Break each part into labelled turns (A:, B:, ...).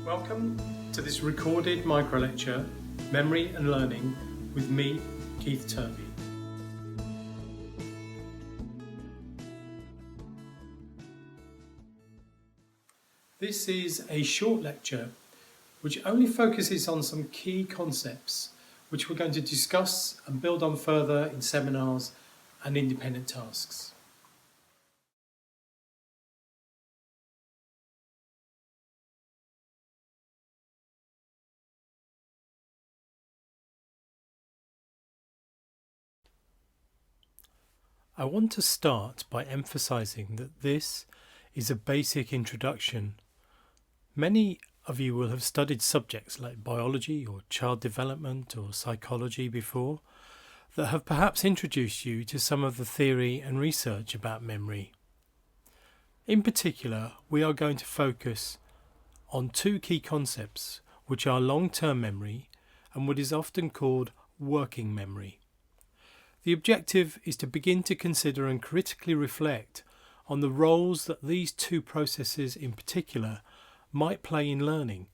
A: Welcome to this recorded micro-lecture, Memory and Learning, with me, Keith Turvey. This is a short lecture which only focuses on some key concepts which we're going to discuss and build on further in seminars and independent tasks. I want to start by emphasizing that this is a basic introduction. Many of you will have studied subjects like biology or child development or psychology before that have perhaps introduced you to some of the theory and research about memory. In particular, we are going to focus on two key concepts, which are long-term memory and what is often called working memory. The objective is to begin to consider and critically reflect on the roles that these two processes in particular might play in learning,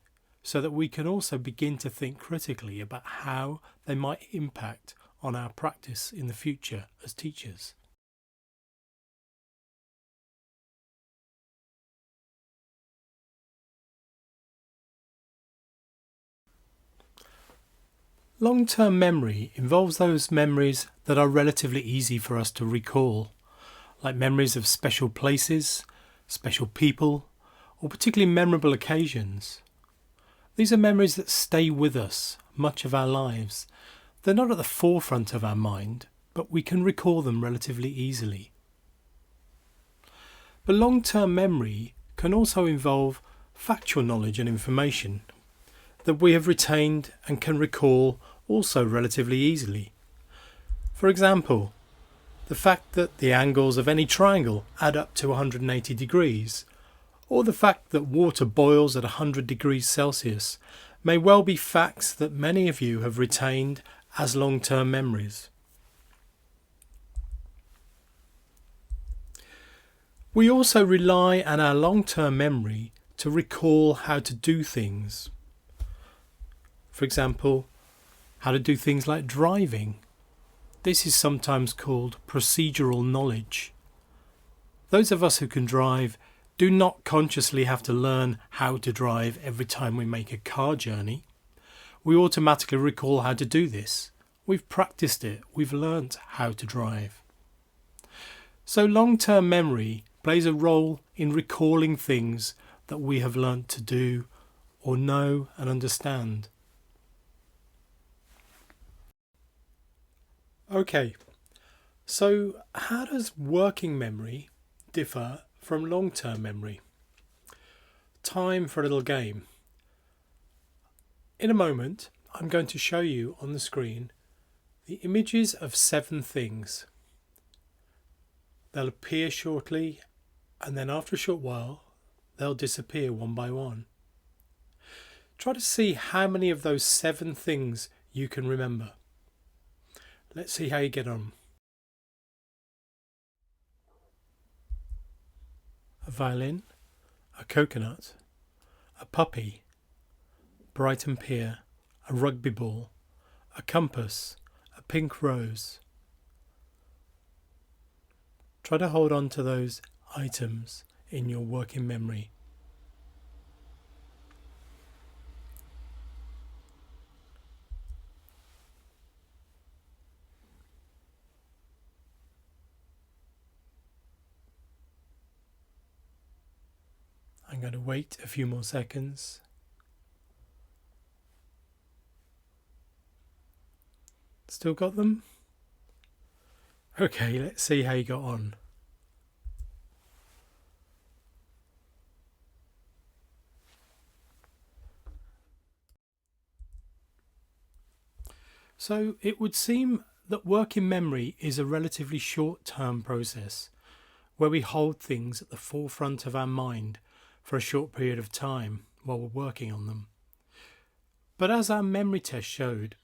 A: so that we can also begin to think critically about how they might impact on our practice in the future as teachers. Long-term memory involves those memories that are relatively easy for us to recall, like memories of special places, special people, or particularly memorable occasions. These are memories that stay with us much of our lives. They're not at the forefront of our mind, but we can recall them relatively easily. But long-term memory can also involve factual knowledge and information that we have retained and can recall also relatively easily. For example, the fact that the angles of any triangle add up to 180 degrees, or the fact that water boils at 100 degrees Celsius may well be facts that many of you have retained as long-term memories. We also rely on our long-term memory to recall how to do things. For example, how to do things like driving. This is sometimes called procedural knowledge. Those of us who can drive do not consciously have to learn how to drive every time we make a car journey. We automatically recall how to do this. We've practiced it. We've learnt how to drive. So long-term memory plays a role in recalling things that we have learnt to do or know and understand. Okay, so how does working memory differ from long-term memory? Time for a little game. In a moment, I'm going to show you on the screen the images of 7 things. They'll appear shortly, and then after a short while, they'll disappear one by one. Try to see how many of those 7 things you can remember. Let's see how you get on. A violin, a coconut, a puppy, Brighton Pier, a rugby ball, a compass, a pink rose. Try to hold on to those items in your working memory. I'm going to wait a few more seconds. Still got them? Okay, let's see how you got on. So it would seem that working memory is a relatively short-term process where we hold things at the forefront of our mind for a short period of time while we're working on them. But as our memory test showed,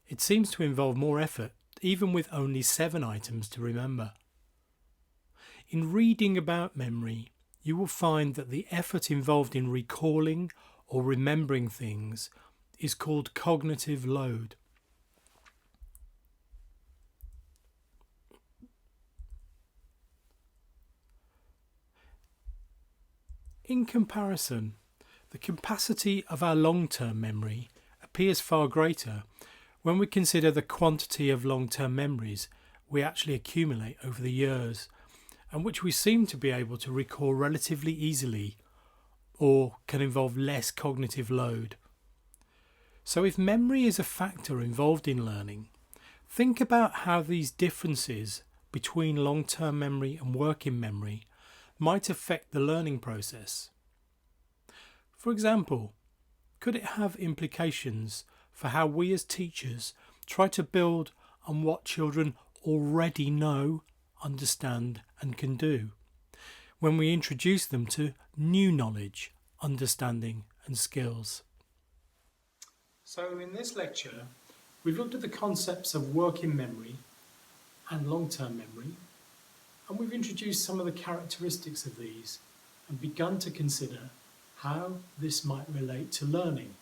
A: it seems to involve more effort, even with only 7 items to remember. In reading about memory, you will find that the effort involved in recalling or remembering things is called cognitive load. In comparison, the capacity of our long-term memory appears far greater when we consider the quantity of long-term memories we actually accumulate over the years, and which we seem to be able to recall relatively easily or can involve less cognitive load. So if memory is a factor involved in learning, think about how these differences between long-term memory and working memory might affect the learning process. For example, could it have implications for how we as teachers try to build on what children already know, understand and can do, when we introduce them to new knowledge, understanding and skills? So in this lecture, we've looked at the concepts of working memory and long-term memory, and we've introduced some of the characteristics of these and begun to consider how this might relate to learning.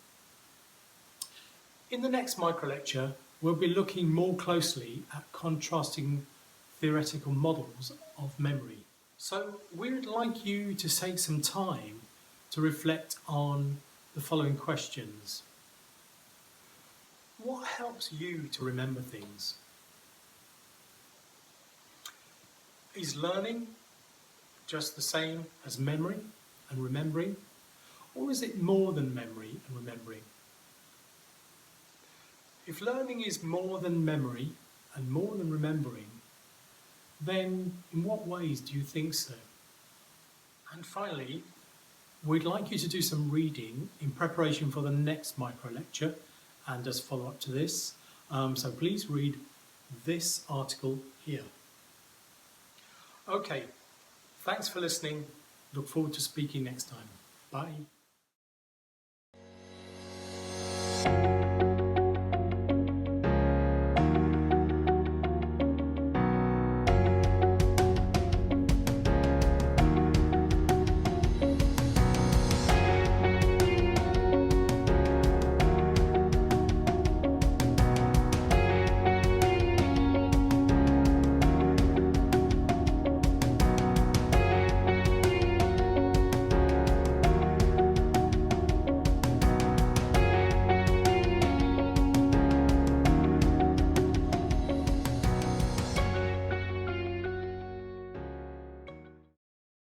A: In the next micro-lecture, we'll be looking more closely at contrasting theoretical models of memory. So we would like you to take some time to reflect on the following questions. What helps you to remember things? Is learning just the same as memory and remembering, or is it more than memory and remembering? If learning is more than memory and more than remembering, then in what ways do you think so? And finally, we'd like you to do some reading in preparation for the next micro lecture and as follow-up to this. So please read this article here. Okay, thanks for listening. Look forward to speaking next time. Bye.